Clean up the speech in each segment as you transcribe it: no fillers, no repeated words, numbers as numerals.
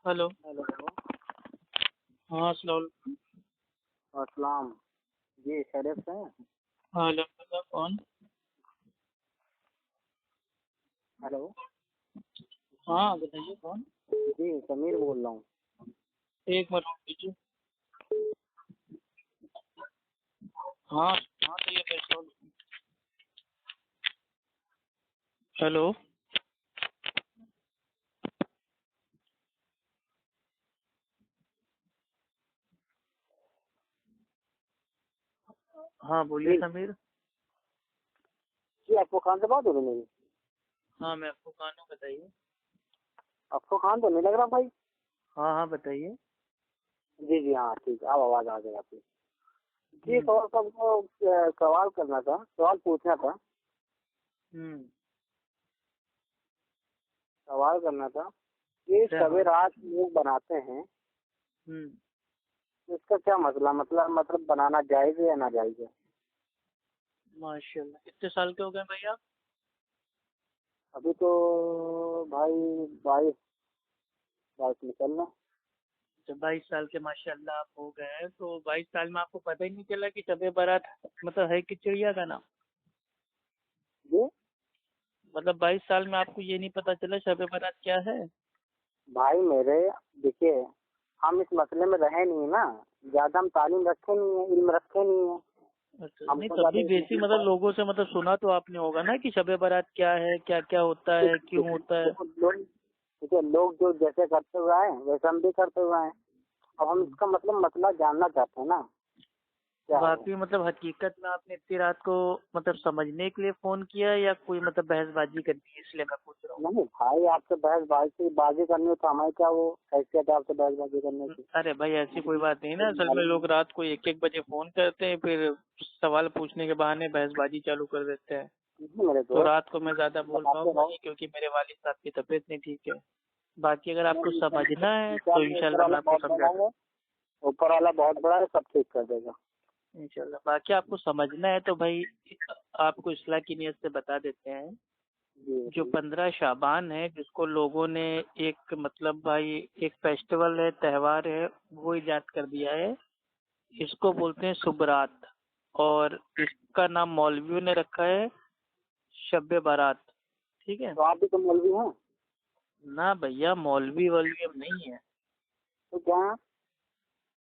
Hello. Hello. हाँ अस्सलाम वालेकुम। अस्सलाम। जी खैरियत से हैं? हाँ अल्हम्दुलिल्लाह। कौन? हेलो। हाँ बताइए कौन? जी समीर बोल रहा हूँ। एक मिनट रुक दीजिए। हाँ हाँ तो ये कैसे हो? हेलो। हाँ बोलिए जी समीर। जी आपको खान से बात हो रही मेरी? हाँ मैं आपको कौन हूँ बताइए। आपको खान तो नहीं लग रहा भाई। हाँ हाँ बताइए। जी जी हाँ ठीक है, अब आवाज आ गई आपकी। जी हम्म सवाल सबको सवाल करना था, सवाल पूछना था। हम्म। सवाल करना था कि क्या शबे हो? रात लोग बनाते हैं, हम्म। तो इसका क्या मसला, मतलब बनाना जायज है या ना जायज है? माशाल्लाह। कितने साल के हो गए भैया आप? अभी तो भाई 22 22 निकल रहा। जब 22 साल के माशाल्लाह आप हो गए हैं, तो 22 साल में आपको पता ही नहीं चला कि शबे बारात मतलब है कि चिड़िया का नाम? जी मतलब 22 साल में आपको ये नहीं पता चला शबे बारात क्या है? भाई मेरे, देखिए हम इस मसले में रहे नहीं ना, ज्यादा हम तालीम रखे नहीं है, इल्म रखे नहीं है। अच्छा नहीं, हमको तब भी ज्यादा बेसिक मतलब लोगों से मतलब सुना तो आपने होगा ना कि शबे बारात क्या है, क्या क्या होता है, क्यों होता है। लोग, देखिए लोग जो जैसे करते हुए आए वैसे हम भी करते हुए आए। अब हम इसका मतलब मसला जानना चाहते हैं ना, क्या है। वाकई मतलब हकीकत में आपने इतनी रात को मतलब समझने के लिए फोन किया या कोई मतलब बहसबाजी करनी है इसलिए मैं पूछ रहा नहीं भाई, आपसे बाजी करनी हो तो हमारी क्या वो हैसियत है आपसे बाजी करने हूँ। की? अरे भाई ऐसी कोई बात नहीं ना, असल में लोग रात को एक एक बजे फोन करते हैं, फिर सवाल पूछने के बहाने बहसबाजी चालू कर देते हैं। नहीं मेरे तो दोस्त, रात को मैं ज्यादा बोल बताते पाऊंगा रहो। नहीं क्योंकि मेरे वालिद साहब की तबीयत नहीं ठीक है। बाकी अगर आपको नहीं, समझना है तो इंशाल्लाह ऊपर इंशाल्लाह मैं वाला आपको बहुत समझा बड़ा दूँ। है, ऊपर वाला बहुत बड़ा है, सब ठीक कर देगा। इंशाल्लाह बाकी आपको समझना है तो भाई आपको इस्लाह की नियत से बता देते हैं। जी जो बताइए। 15 शाबान है जिसको लोगों ने एक मतलब भाई एक फेस्टिवल है, त्योहार है, वो इजाद कर दिया है। इसको बोलते हैं सुबरात, और इसका नाम मौलवियों ने रखा है शब बारात। ठीक है तो आप भी तो मौलवी हैं? ना भैया, मौलवी वोलवी हम नहीं है। तो क्या है?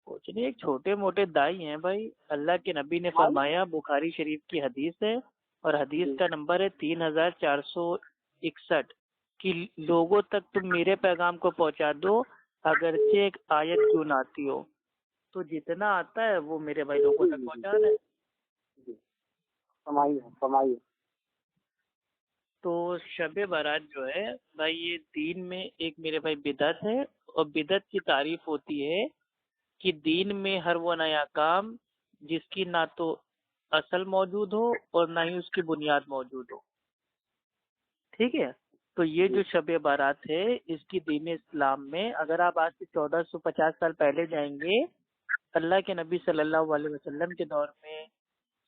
कुछ नहीं, एक छोटे मोटे दाई हैं भाई। अल्लाह के नबी ने भाई फरमाया, बुखारी शरीफ की हदीस है और हदीस जी का नंबर है 3461, कि लोगों तक तुम मेरे पैगाम को पहुंचा दो अगरचे एक आयत क्यों ना आती हो। तो जितना आता है वो मेरे भाई लोगों जी तक जी जी पहुंचा रहे हैं। जी, कमाइए कमाइए। तो शब बारात जो है भाई, ये दीन में एक मेरे भाई बिदअत है। और बिदअत की तारीफ होती है कि दीन में हर वो नया काम जिसकी ना तो असल मौजूद हो और ना ही उसकी बुनियाद मौजूद हो। ठीक है। तो ये जी जो शब बारात है, इसकी दीन इस्लाम में अगर आप आज से 1450 साल पहले जाएंगे, अल्लाह के नबी सल्लल्लाहु अलैहि वसल्लम के दौर में,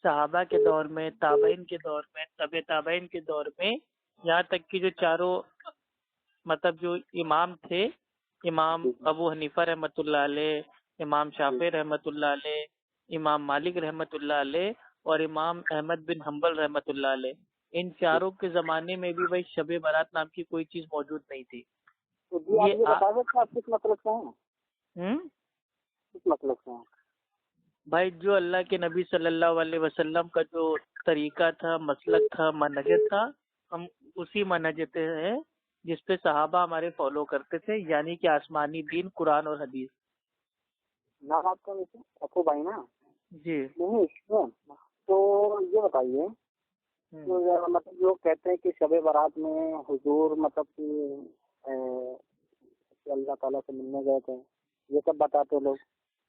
सहाबा के दौर में, ताबईन के दौर में, तबे ताबईन के दौर में, यहाँ तक कि जो चारों मतलब जो इमाम थे, इमाम जी अबू हनीफा रहमतुल्लाह अलैह, इमाम जी शाफी रहमतुल्लाह अलैह, इमाम मालिक रहमतुल्लाह अलैह और इमाम अहमद बिन हम्बल रहमतुल्लाह अलैह, इन जी। चारों के जमाने में भी भाई शब बारात नाम की कोई चीज मौजूद नहीं थी। तो जी आप ये ये बता सकते हैं आप किस मतलब से हैं? हम्म। किस मतलब से हैं? भाई जो अल्लाह के नबी सल्लल्लाहु अलैहि वसल्लम का जो तरीका था, मसलक था, मनहज था, हम उसी मनहज पे हैं जिस पे सहाबा हमारे फॉलो करते थे, यानी कि आसमानी दीन कुरान और हदीस। नाम आपका वैसे अप्पू भाई ना? जी। नहीं सुनो, तो ये बताइए, हम्म। तो मतलब लोग कहते हैं कि शबे बारात में हुजूर मतलब कि अल्लाह ताला से मिलने गए थे, ये सब बताते लोग,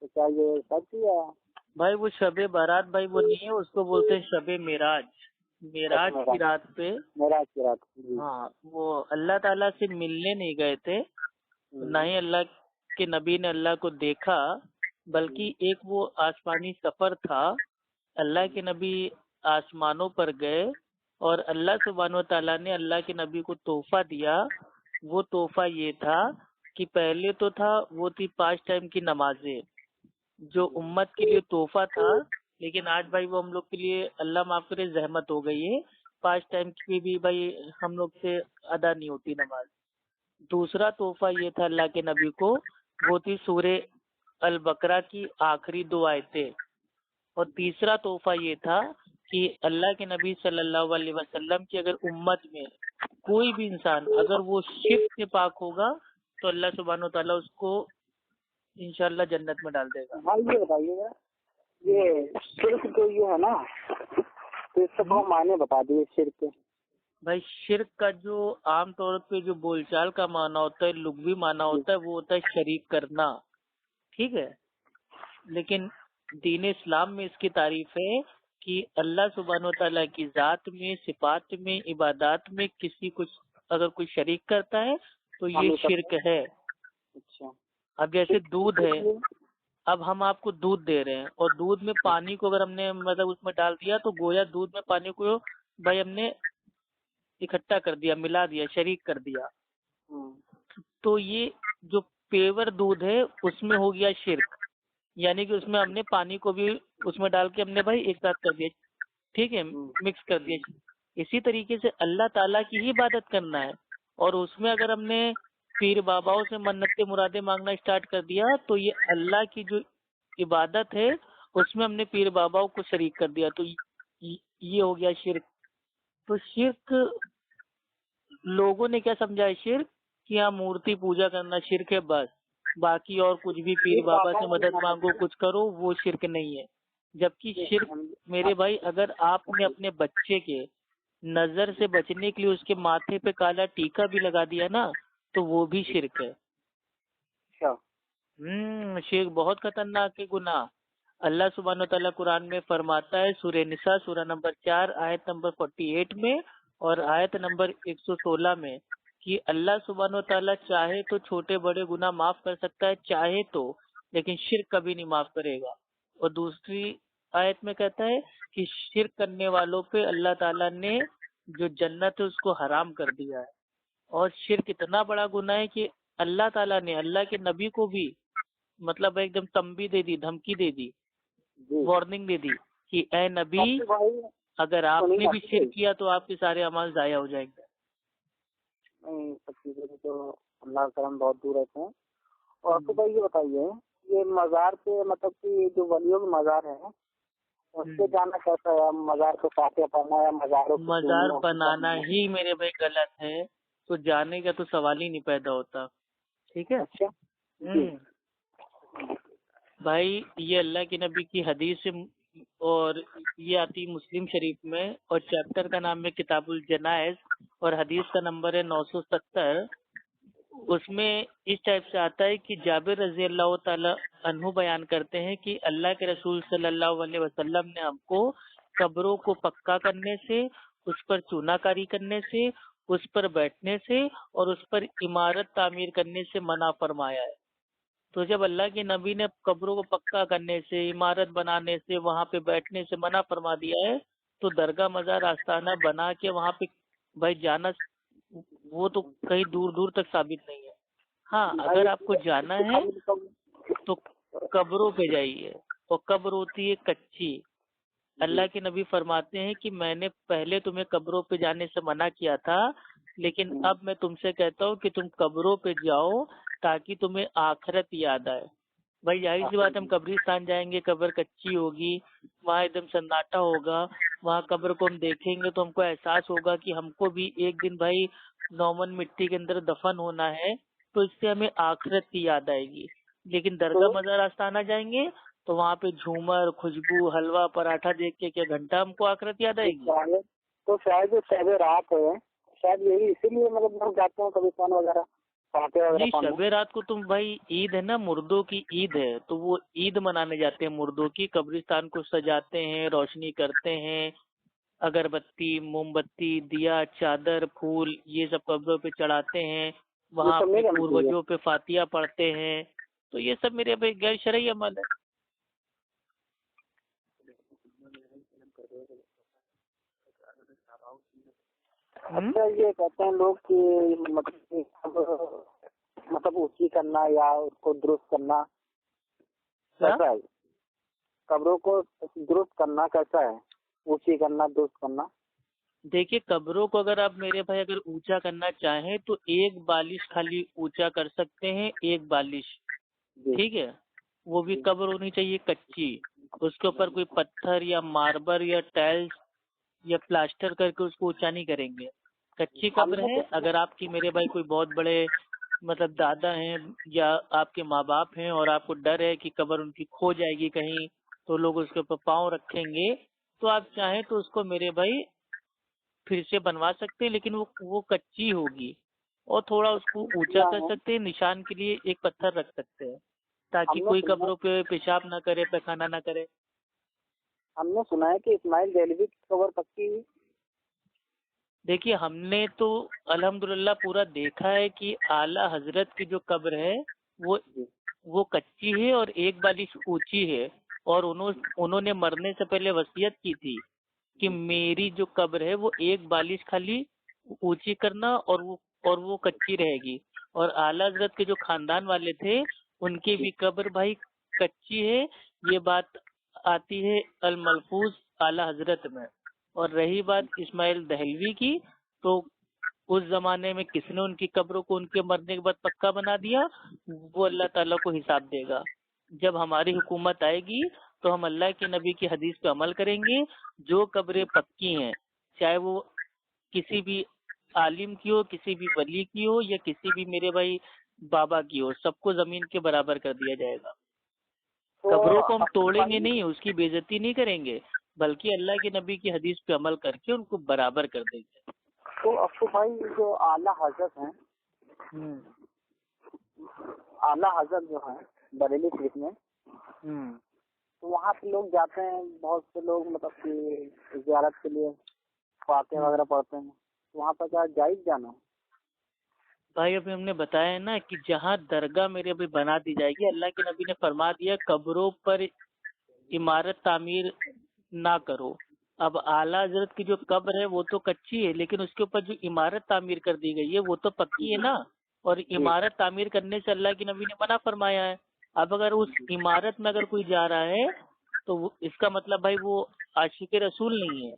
तो क्या ये सच है या? भाई वो शबे बारात भाई वो नहीं है, उसको बोलते हैं शबे मिराज। अच्छा मिराज की मेरा, रात पे। मेरा की रात जी। हाँ वो अल्लाह ताला से मिलने नहीं गए थे, ना हम्म, ही अल्लाह के नबी ने अल्लाह को देखा, बल्कि हम्म, एक वो आसमानी सफर था। अल्लाह के नबी आसमानों पर गए और अल्लाह सुब्हानो तआला ने अल्लाह के नबी को तोहफा दिया। वो तोहफा ये था کہ پہلے تو تھا وہ تھی 5 ٹائم کی نمازیں جو امت کے لیے تحفہ تھا، لیکن آج بھائی وہ ہم لوگ کے لیے اللہ معاف کرے زحمت ہو گئی ہے، 5 ٹائم کی بھی بھائی ہم لوگ سے ادا نہیں ہوتی نماز۔ دوسرا تحفہ یہ تھا اللہ کے نبی کو، وہ تھی سورہ البقرہ کی آخری 2 آیتیں، اور تیسرا تحفہ یہ تھا کہ اللہ کے نبی صلی اللہ علیہ وسلم کی اگر امت میں کوئی بھی انسان اگر وہ شرک سے پاک ہوگا تو اللہ سبحانہ و تعالیٰ اس کو انشاءاللہ جنت میں ڈال دے گا۔ بھائی یہ بتائیے گا، یہ شرک جو یہ ہے نا، تو اس سے بہت معنی بتا دیے شرک کے۔ بھائی شرک کا جو عام طور پہ جو بول چال کا معنی ہوتا ہے، لغوی معنی ہوتا ہے، وہ ہوتا ہے شریک کرنا، ٹھیک ہے، لیکن دین اسلام میں اس کی تعریف ہے کہ اللہ سبحانہ و تعالیٰ کی ذات میں، صفات میں، عبادات میں کسی کو اگر کوئی شریک کرتا ہے تو یہ شرک ہے۔ اچھا، اب جیسے دودھ ہے، اب ہم آپ کو دودھ دے رہے ہیں اور دودھ میں پانی کو اگر ہم نے مطلب اس میں ڈال دیا تو گویا دودھ میں پانی کو بھائی ہم نے اکٹھا کر دیا، ملا دیا، شریک کر دیا، تو یہ جو پیور دودھ ہے اس میں ہو گیا شرک، یعنی کہ اس میں ہم نے پانی کو بھی اس میں ڈال کے ہم نے بھائی ایک ساتھ کر دیا، ٹھیک ہے، مکس کر دیا۔ اسی طریقے سے اللہ تعالیٰ کی ہی عبادت کرنا ہے اور اس میں اگر ہم نے پیر باباؤں سے منتیں مرادیں مانگنا اسٹارٹ کر دیا تو یہ اللہ کی جو عبادت ہے اس میں ہم نے پیر باباؤں کو شریک کر دیا، تو یہ ہو گیا شرک۔ تو شرک لوگوں نے کیا سمجھا ہے شرک کہ یہاں مورتی پوجا کرنا شرک ہے، بس باقی اور کچھ بھی پیر بابا سے مدد مانگو کچھ کرو وہ شرک نہیں ہے، جبکہ شرک میرے بھائی اگر آپ نے اپنے بچے کے نظر سے بچنے کے لیے اس کے ماتھے پہ کالا ٹیکا بھی لگا دیا نا تو وہ بھی شرک ہے۔ شرک بہت خطرناک ہے گناہ۔ اللہ سبحانہ و تعالیٰ قرآن میں فرماتا ہے سورہ نساء سورہ نمبر 4 آیت نمبر 48 میں اور آیت نمبر 116 میں کہ اللہ سبحانہ و تعالیٰ چاہے تو چھوٹے بڑے گناہ معاف کر سکتا ہے، چاہے تو، لیکن شرک کبھی نہیں معاف کرے گا۔ اور دوسری آیت میں کہتا ہے کہ شرک کرنے والوں پہ اللہ تعالیٰ نے جو جنت ہے اس کو حرام کر دیا ہے، اور شرک اتنا بڑا گناہ ہے کہ اللہ تعالیٰ نے اللہ کے نبی کو بھی مطلب ایک دم تنبیہ دے دی، دھمکی دے دی، وارننگ دے دی کہ اے نبی اگر آپ نے بھی شرک کیا تو آپ کے سارے اعمال ضائع ہو جائیں گے۔ سب چیزوں سے تو اللہ کرم بہت دور رہتے ہیں۔ اور تو بھائی یہ بتائیے، یہ مزار پہ مطلب کہ جو ولیوں کے مزار ہے اس پہ جانا کیسا ہے؟ مزار کو فاتحہ پڑھنا یا مزار بنانا ہی میرے بھائی غلط ہے، تو جانے کا تو سوال ہی نہیں پیدا ہوتا، ٹھیک ہے۔ اچھا بھائی یہ اللہ کے نبی کی حدیث سے، اور یہ آتی مسلم شریف میں، اور چیپٹر کا نام ہے کتاب الجنائز اور حدیث کا نمبر ہے 970۔ اس میں اس ٹائپ سے آتا ہے کہ جابر رضی اللہ تعالی عنہ بیان کرتے ہیں کہ اللہ کے رسول صلی اللہ علیہ وسلم نے ہم کو قبروں کو پکا کرنے سے، اس پر چونا کاری کرنے سے، اس پر بیٹھنے سے اور اس پر عمارت تعمیر کرنے سے منع فرمایا ہے۔ تو جب اللہ کے نبی نے قبروں کو پکا کرنے سے، عمارت بنانے سے، وہاں پہ بیٹھنے سے منع فرما دیا ہے تو درگاہ مزار آستانہ بنا کے وہاں پہ بھائی جانا وہ تو کہیں دور دور تک ثابت نہیں ہے۔ ہاں اگر آپ کو جانا ہے تو قبروں پہ جائیے، اور قبر ہوتی ہے کچی۔ اللہ کے نبی فرماتے ہیں کہ میں نے پہلے تمہیں قبروں پہ جانے سے منع کیا تھا، لیکن اب میں تم سے کہتا ہوں کہ تم قبروں پہ جاؤ تاکہ تمہیں آخرت یاد آئے۔ بھائی ظاہر سی بات ہم قبرستان جائیں گے، قبر کچی ہوگی، وہاں ایک دم سناٹا ہوگا، وہاں قبر کو ہم دیکھیں گے تو ہم کو احساس ہوگا کہ ہم کو بھی ایک دن بھائی نومن مٹی کے اندر دفن ہونا ہے، تو اس سے ہمیں آخرت کی یاد آئے گی۔ لیکن درگاہ مزار آستانہ جائیں گے تو وہاں پہ جھومر، خوشبو، حلوہ، پراٹھا دیکھ کے کیا گھنٹہ ہم کو آخرت یاد آئے گی؟ تو شاید شب رات ہے، شاید یہی اسی لیے مطلب لوگ جاتے ہیں قبرستان وغیرہ۔ جی شب رات کو تم بھائی عید ہے نا، مردوں کی عید ہے، تو وہ عید منانے جاتے ہیں مردوں کی، قبرستان کو سجاتے ہیں، روشنی کرتے ہیں، اگربتی، موم بتی، دیا، چادر، پھول یہ سب قبروں پہ چڑھاتے ہیں، وہاں اپنے پوروجوں پہ فاتحہ پڑھتے ہیں، تو یہ سب میرے بھائی غیر شرعی عمل ہے۔ اچھا یہ کہتے ہیں لوگ کہ مطلب मतलब ऊंची करना या उसको दुरुस्त करना कैसा है? कब्रों को दुरुस्त करना कैसा है? ऊंची करना, दुरुस्त करना? देखिए, कब्रों को अगर आप मेरे भाई अगर ऊंचा करना चाहें तो एक बालिश खाली ऊंचा कर सकते हैं, एक बालिश, ठीक है। वो भी कब्र होनी चाहिए कच्ची, उसके ऊपर कोई पत्थर या मार्बल या टाइल्स या प्लास्टर करके उसको ऊंचा नहीं करेंगे। कच्ची कब्र है। अगर आपकी मेरे भाई कोई बहुत बड़े मतलब दादा हैं या आपके माँ बाप हैं और आपको डर है कि कब्र उनकी खो जाएगी कहीं, तो लोग उसके ऊपर पाँव रखेंगे, तो आप चाहें तो उसको मेरे भाई फिर से बनवा सकते हैं, लेकिन वो कच्ची होगी और थोड़ा उसको ऊंचा कर सकते हैं। निशान के लिए एक पत्थर रख सकते हैं ताकि कोई कब्रों पे पेशाब ना करे, पैखाना ना करे। हमने सुना है कि इस्माइल देहलवी की कब्र पक्की हुई। देखिए, हमने तो अल्हम्दुलिल्लाह पूरा देखा है कि आला हजरत की जो कब्र है वो कच्ची है और एक बालिश ऊंची है, और उन्होंने मरने से पहले वसीयत की थी कि मेरी जो कब्र है वो एक बालिश खाली ऊंची करना और वो कच्ची रहेगी। और आला हजरत के जो खानदान वाले थे उनकी भी कब्र भाई कच्ची है। ये बात आती है अल मलफूज आला हजरत में। और रही बात इस्माइल दहलवी की, तो उस जमाने में किसने उनकी कब्रों को उनके मरने के बाद पक्का बना दिया, वो अल्लाह ताला को हिसाब देगा। जब हमारी हुकूमत आएगी तो हम अल्लाह के नबी की हदीस पे अमल करेंगे। जो कब्रें पक्की हैं, चाहे वो किसी भी आलिम की हो, किसी भी वली की हो या किसी भी मेरे भाई बाबा की हो, सबको जमीन के बराबर कर दिया जाएगा। कब्रों को हम तोड़ेंगे नहीं, उसकी बेइज्जती नहीं करेंगे, बल्कि अल्लाह के नबी की हदीस पे अमल करके उनको बराबर कर देंगे। तो अफसू भाई जो आला हजरत हैं, आला हजरत जो है बरेली शरीफ में, तो वहाँ पे लोग जाते हैं, बहुत से लोग मतलब कि ज़ियारत के लिए फातिहा वगैरह पढ़ते हैं, तो वहाँ पर क्या जायज जाना? भाई अभी हमने बताया है ना कि जहाँ दरगाह मेरे अभी बना दी जाएगी, अल्लाह के नबी ने फरमा दिया कब्रों पर इमारत तामीर ना करो। अब आला हजरत की जो कब्र है वो तो कच्ची है, लेकिन उसके ऊपर जो इमारत तामीर कर दी गई है वो तो पक्की है ना। और इमारत तामीर करने से अल्लाह के नबी ने मना फरमाया है। अब अगर उस इमारत में अगर कोई जा रहा है तो इसका मतलब भाई वो आशिक रसूल नहीं है,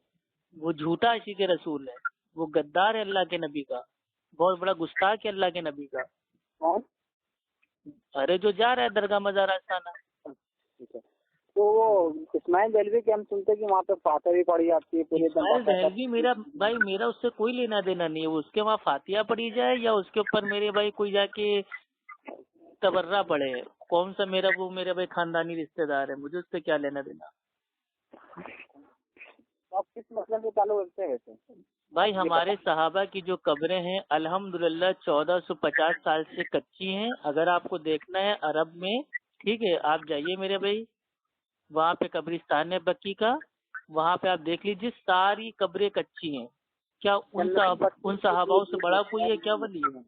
वो झूठा आशिक रसूल है, वो गद्दार है अल्लाह के नबी का, बहुत बड़ा गुस्ताख है अल्लाह के नबी का। कौन? अरे जो जा रहा है दरगाह मज़ार आस्ताना। ठीक है। तो वो इस्माइल देहलवी के हम सुनते हैं कि वहाँ पे फातिहा भी पढ़ी जाती है पूरे दिन। इस्माइल दहलवी मेरा उससे कोई लेना देना नहीं है। उसके वहाँ फातिहा पढ़ी जाए या उसके ऊपर मेरे भाई कोई जाके तबर्रा पढ़े, कौन सा वो मेरे भाई खानदानी रिश्तेदार है, मुझे उससे क्या लेना देना। आप किस मतलब से चालू रखते हैं वैसे? भाई हमारे सहाबा की जो कब्रें हैं अल्हम्दुलिल्लाह 1450 साल से कच्ची हैं। अगर आपको देखना है अरब में, ठीक है, आप जाइए मेरे भाई, वहाँ पे कब्रिस्तान है बकी का, वहाँ पे आप देख लीजिए सारी कब्रें कच्ची हैं। क्या उन सहाबाओं से बड़ा कोई है क्या वली है?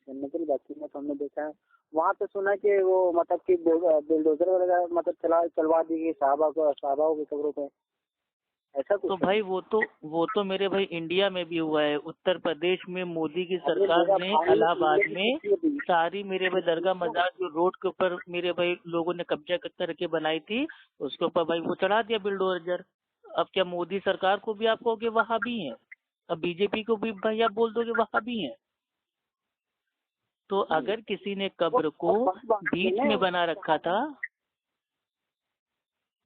जन्नतुल बकी में तो हमने देखा है, वहाँ पे सुना कि वो मतलब कि बुलडोजर वगैरह मतलब चलवा दी गई साहबाओं की कब्रों पे, ऐसा कुछ? तो भाई वो तो मेरे भाई इंडिया में भी हुआ है। उत्तर प्रदेश में मोदी की सरकार ने इलाहाबाद में सारी मेरे भाई दरगाह मजार जो रोड के ऊपर मेरे भाई लोगों ने कब्जा करके बनाई थी, उसके ऊपर भाई वो चढ़ा दिया बिल्डोजर। अब क्या मोदी सरकार को भी आप कहोगे वहाँ भी है, अब बीजेपी को भी भाई आप बोल दोगे वहाँ भी है। तो अगर किसी ने कब्र को बीच में बना रखा था,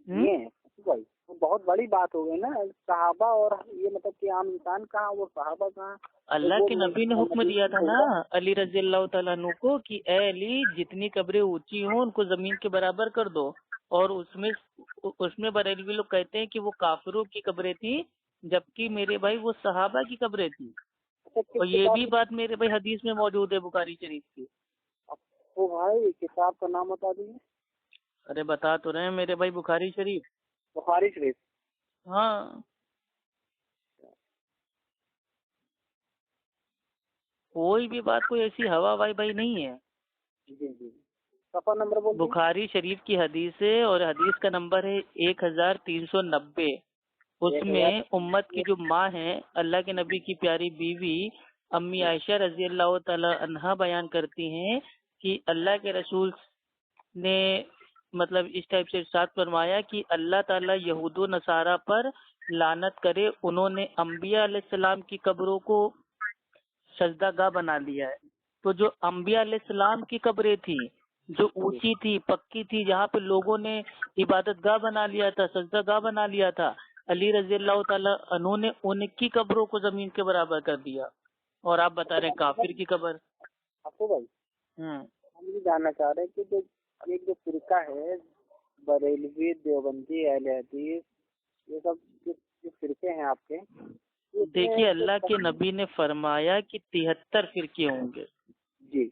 भाई वो बहुत बड़ी बात हो गई ना। सहाबा और ये मतलब कि आम इंसान कहाँ, वो सहाबा कहाँ? अल्लाह के नबी ने हुक्म दिया था ना अली रजी अल्लाह तआला अन्हु को कि ए अली, जितनी कब्रें ऊंची हों उनको जमीन के बराबर कर दो। और उसमें बरेलवी लोग कहते हैं कि वो काफिरों की कब्रें थी, जबकि मेरे भाई वो सहाबा की कब्रें थी। और ये भी बात मेरे भाई हदीस में मौजूद है बुखारी शरीफ की। तो भाई किताब का नाम बता दीजिए। अरे बता तो रहे हैं मेरे भाई, बुखारी शरीफ। बुखारी शरीफ? हाँ, कोई भी बात कोई ऐसी हवा भाई नहीं है। जी जी, सफा नंबर बोल। बुखारी शरीफ की हदीस है और हदीस का नंबर है 1390। उसमें उम्मत की जो माँ है, अल्लाह के नबी की प्यारी बीवी امی عائشہ رضی اللہ تعالی عنہا بیان کرتی ہیں کہ اللہ کے رسول نے مطلب اس ٹائپ سے ارشاد فرمایا کہ اللہ تعالیٰ یہود و نصارہ پر لعنت کرے، انہوں نے انبیاء علیہ السلام کی قبروں کو سجدہ گاہ بنا لیا ہے۔ تو جو انبیاء علیہ السلام کی قبریں تھی جو اونچی تھی، پکی تھی، جہاں پہ لوگوں نے عبادت گاہ بنا لیا تھا، سجدہ گاہ بنا لیا تھا، علی رضی اللہ تعالیٰ عنہ نے ان کی قبروں کو زمین کے برابر کر دیا، اور آپ بتا رہے ہیں کافر کی قبر۔ افو بھائی ہم یہ جاننا چاہ رہے ہیں کہ جو ایک جو فرقہ ہے بریلوی، دیوبندی، اہل حدیث، یہ سب جو فرقے ہیں آپ کے، دیکھیے اللہ کے نبی نے فرمایا کہ 73 فرقے ہوں گے۔ جی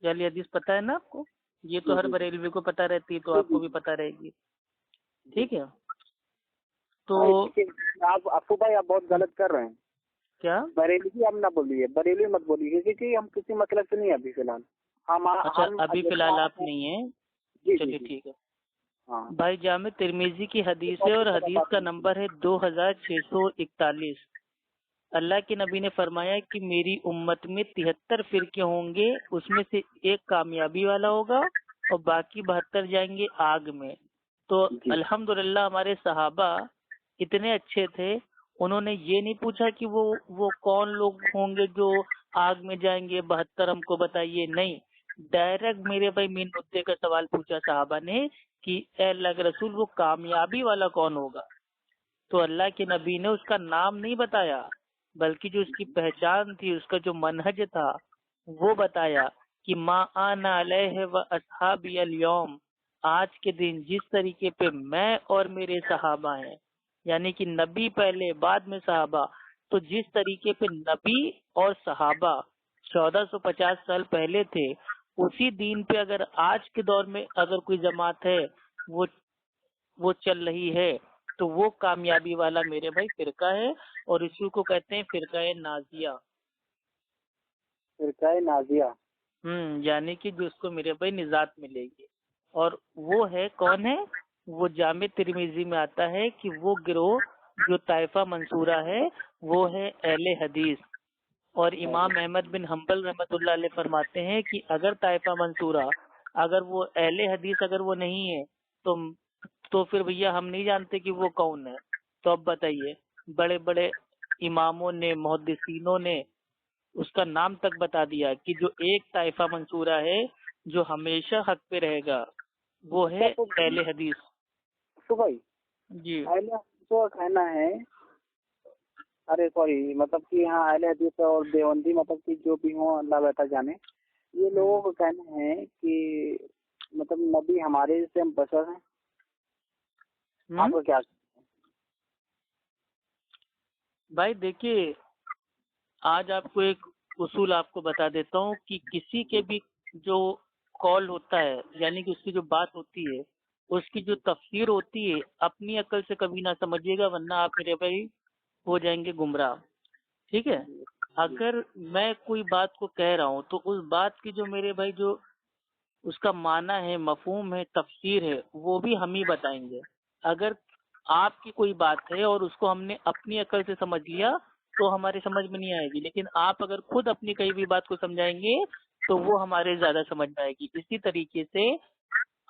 اہل حدیث پتہ ہے نا آپ کو؟ یہ تو ہر بریلوی کو پتہ رہتی ہے، تو آپ کو بھی پتہ رہے گی، ٹھیک ہے؟ تو آپ افو بھائی آپ بہت غلط کر رہے ہیں۔ کیا بریلوی آپ نہ بولیے، بریلوی مت بولیے، کیونکہ ہم کسی مطلب سے نہیں ابھی فی الحال اچھا ابھی فی الحال آپ نہیں ہیں، چلیے ٹھیک ہے۔ بھائی جامع ترمذی کی حدیث ہے اور حدیث کا نمبر ہے 2641۔ اللہ کے نبی نے فرمایا کہ میری امت میں 73 فرقے ہوں گے، اس میں سے ایک کامیابی والا ہوگا اور باقی 72 جائیں گے آگ میں۔ تو الحمدللہ ہمارے صحابہ اتنے اچھے تھے، انہوں نے یہ نہیں پوچھا کہ وہ کون لوگ ہوں گے جو آگ میں جائیں گے، 72 ہم کو بتائیے، نہیں، ڈائریکٹ میرے بھائی مین مدعے کا سوال پوچھا صحابہ نے کہ اے اللہ کے رسول وہ کامیابی والا کون ہوگا؟ تو اللہ کے نبی نے اس کا نام نہیں بتایا، بلکہ جو اس کی پہچان تھی، اس کا جو منہج تھا وہ بتایا کہ ما انا علیہ و اصحابی الیوم، آج کے دن جس طریقے پہ میں اور میرے صحابہ ہیں، یعنی کہ نبی پہلے بعد میں صحابہ، تو جس طریقے پہ نبی اور صحابہ 1450 سال پہلے تھے، اسی دین پہ اگر آج کے دور میں اگر کوئی جماعت ہے وہ چل رہی ہے تو وہ کامیابی والا میرے بھائی فرقہ ہے، اور اسی کو کہتے ہیں فرقہ نازیہ۔ فرقہ نازیہ یعنی کہ جس کو میرے بھائی نجات ملے گی، اور وہ ہے کون ہے؟ وہ جامع ترمذی میں آتا ہے کہ وہ گروہ جو طائفہ منصورہ ہے وہ ہے اہل حدیث، اور امام احمد بن حنبل رحمۃ اللہ علیہ فرماتے ہیں کہ اگر طائفہ منصورہ اگر وہ اہل حدیث اگر وہ نہیں ہے تو پھر بھیا ہم نہیں جانتے کہ وہ کون ہے۔ تو اب بتائیے، بڑے بڑے اماموں نے، محدثینوں نے اس کا نام تک بتا دیا کہ جو ایک طائفہ منصورہ ہے جو ہمیشہ حق پہ رہے گا وہ ہے اہل حدیث۔ تو بھائی جی اہل حدیث کا کہنا ہے، ارے سوری مطلب کہ ہاں اہل حدیث اور دیوبندی مطلب کہ جو بھی ہوں اللہ بہتر جانے، یہ لوگوں کا کہنا ہے کہ مطلب نبی ہمارے سے ہم بشر ہیں، آپ کو کیا؟ بھائی دیکھیے، آج آپ کو ایک اصول آپ کو بتا دیتا ہوں کہ کسی کے بھی جو کال ہوتا ہے، یعنی کہ اس کی جو بات ہوتی ہے، اس کی جو تفسیر ہوتی ہے، اپنی عقل سے کبھی نہ سمجھیے گا، ورنہ آپ میرے بھائی ہو جائیں گے گمراہ، ٹھیک ہے؟ اگر میں کوئی بات کو کہہ رہا ہوں تو اس بات کی جو میرے بھائی جو اس کا معنی ہے، مفہوم ہے، تفسیر ہے، وہ بھی ہم ہی بتائیں گے۔ اگر آپ کی کوئی بات ہے اور اس کو ہم نے اپنی عقل سے سمجھ لیا تو ہمارے سمجھ میں نہیں آئے گی، لیکن آپ اگر خود اپنی کئی بھی بات کو سمجھائیں گے تو وہ ہمارے زیادہ سمجھ میں آئے گی۔ اسی طریقے سے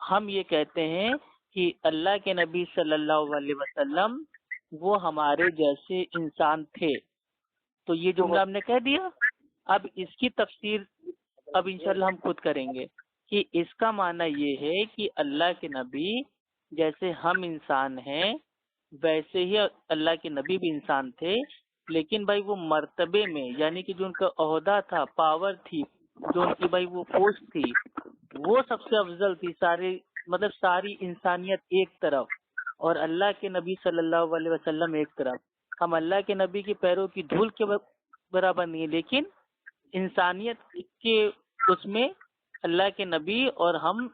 ہم یہ کہتے ہیں کہ اللہ کے نبی صلی اللہ علیہ وسلم وہ ہمارے جیسے انسان تھے۔ تو یہ جملہ ہم نے کہہ دیا، اب اس کی تفسیر اب انشاءاللہ ہم خود کریں گے کہ اس کا معنی یہ ہے کہ اللہ کے نبی جیسے ہم انسان ہیں ویسے ہی اللہ کے نبی بھی انسان تھے، لیکن بھائی وہ مرتبے میں، یعنی کہ جو ان کا عہدہ تھا، پاور تھی، جو ان کی بھائی وہ پوسٹ تھی، وہ سب سے افضل تھی، ساری انسانیت ایک طرف اور اللہ کے نبی صلی اللہ علیہ وسلم ایک طرف۔ ہم اللہ کے نبی کے پیروں کی دھول کے برابر نہیں ہے، لیکن انسانیت کے اس میں اللہ کے نبی اور ہم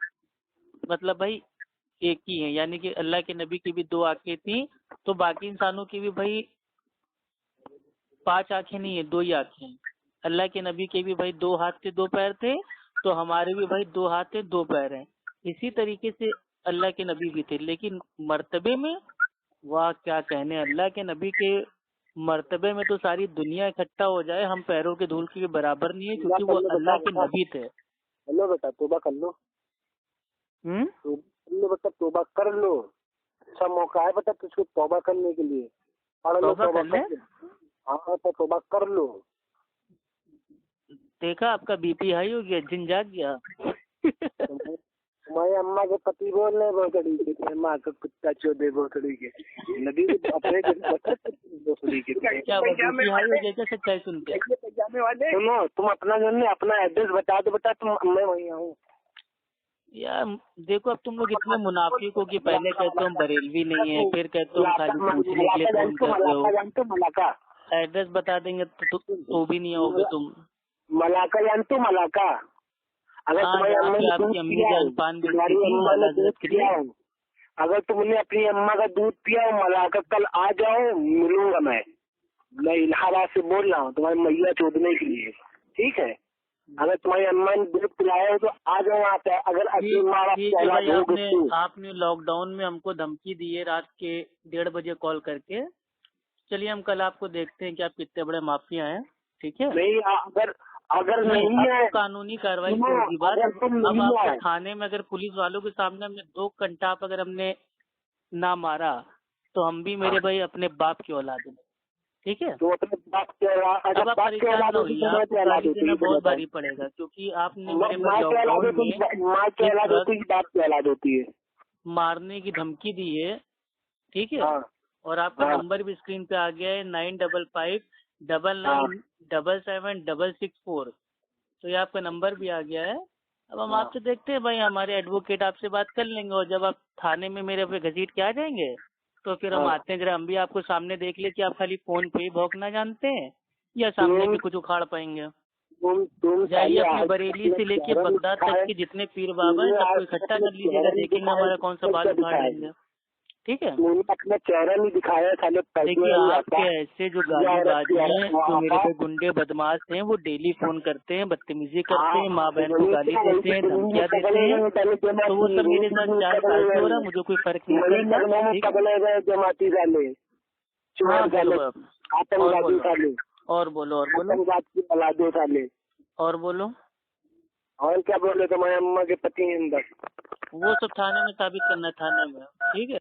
مطلب بھائی ایک ہی ہیں، یعنی کہ اللہ کے نبی کی بھی 2 آنکھیں تھیں تو باقی انسانوں کی بھی بھائی 5 آنکھیں نہیں ہیں، 2 ہی آنکھیں ہیں۔ اللہ کے نبی کے بھی بھائی 2 ہاتھ تھے، 2 پیر تھے، تو ہمارے بھی بھائی 2 ہاتھ تھے، 2 پیر ہیں۔ اسی طریقے سے اللہ کے نبی بھی تھے، لیکن مرتبے میں واہ کیا کہنے، اللہ کے نبی کے मर्तबे में तो सारी दुनिया इकट्ठा हो जाए, हम पैरों के धूल के बराबर नहीं है, क्योंकि वो अल्लाह के नबी थे। हेलो बेटा, तौबा कर लो। बेटा तौबा कर लो, अच्छा मौका है बेटा तुझको तौबा करने के लिए। पढ़ लो, तौबा कर ले। हाँ तो तौबा कर लो। देखा आपका बीपी हाई हो गया, जिन जाग गया। तुम्हारी अम्मा के पति बोल रहे भोसड़ी के, अम्मा का कुत्ता चोदे भोसड़ी के नदी अपने भोसड़ी के। क्या बीपी हाई हो गया क्या सच्चाई सुन के? सुनो, तुम अपना जो है अपना एड्रेस बता दो बेटा, तुम मैं वहीं आऊँ। यार देखो, अब तुम लोग इतने मुनाफिक हो कि पहले कहते हो हम बरेलवी नहीं है, फिर कहते हो हम खाली पूछने के लिए फोन कर रहे हो। मलाका एड्रेस बता देंगे तो भी नहीं आओगे तुम। मलाका जानते हो? मलाका, अगर तुम्हारी आपकी अम्मी जान पान बेचती थी, वाला हजरत के लिए। अगर तुमने अपनी अम्मा का दूध पिया हो मलाका, कल आ जाओ, मिलूंगा मैं इलाहाबाद से बोल रहा हूँ तुम्हारी मैया चोदने के लिए, ठीक है? अगर तुम्हारी अम्मा ने दूध पिलाया हो तो आ जाओ वहाँ पे। अगर आपने लॉकडाउन में हमको धमकी दी है रात के 1:30 बजे कॉल करके। चलिए हम कल आपको देखते हैं कि आप कितने बड़े माफिया हैं, ठीक है? नहीं, अगर नहीं है कानूनी कार्रवाई की होगी बात। अब आपको थाने में अगर पुलिस वालों के सामने हमने 2 घंटा अगर हमने ना मारा तो हम भी मेरे भाई अपने बाप की औलाद हैं, ठीक है? तो अपने बाप के औलाद, अब आप परेशान न होइए, आपको गाली देना बहुत भारी पड़ेगा, क्योंकि आपने मेरे माँ की औलाद होती है, मारने की धमकी दी है, ठीक है? और आपका नंबर भी स्क्रीन पे आ गया है 955599776664। तो ये आपका नंबर भी आ गया है। अब हम आपसे देखते हैं भाई, हमारे एडवोकेट आपसे बात कर लेंगे, और जब आप थाने में मेरे पे घसीट के आ जाएंगे तो फिर हम आते हैं, जरा हम भी आपको सामने देख ले कि आप खाली फोन पे ही भौंकना जानते हैं या सामने भी कुछ उखाड़ पाएंगे। जाइए अपने बरेली से लेके बगदाद तक के जितने पीर बाबा हैं सबको इकट्ठा कर लीजिएगा, देखेंगे हमारा कौन सा बाल उखाड़ लेंगे, ठीक है? अपना चेहरा नहीं दिखाया। देखिए आपके ऐसे जो गालीबाज हैं, जो मेरे पे गुंडे बदमाश हैं, वो डेली फोन करते हैं, बदतमीजी करते हैं, माँ बहन को गाली देते हैं, धमकियाँ देते हैं, तो वो सब मेरे साथ 4 साल से हो रहा है, मुझे कोई फर्क नहीं पड़ता। और बोलो और बोलो और क्या बोले? तुम्हारे अम्मा के पति हैं अंदर, वो सब थाने में साबित करना, थाने में, ठीक है?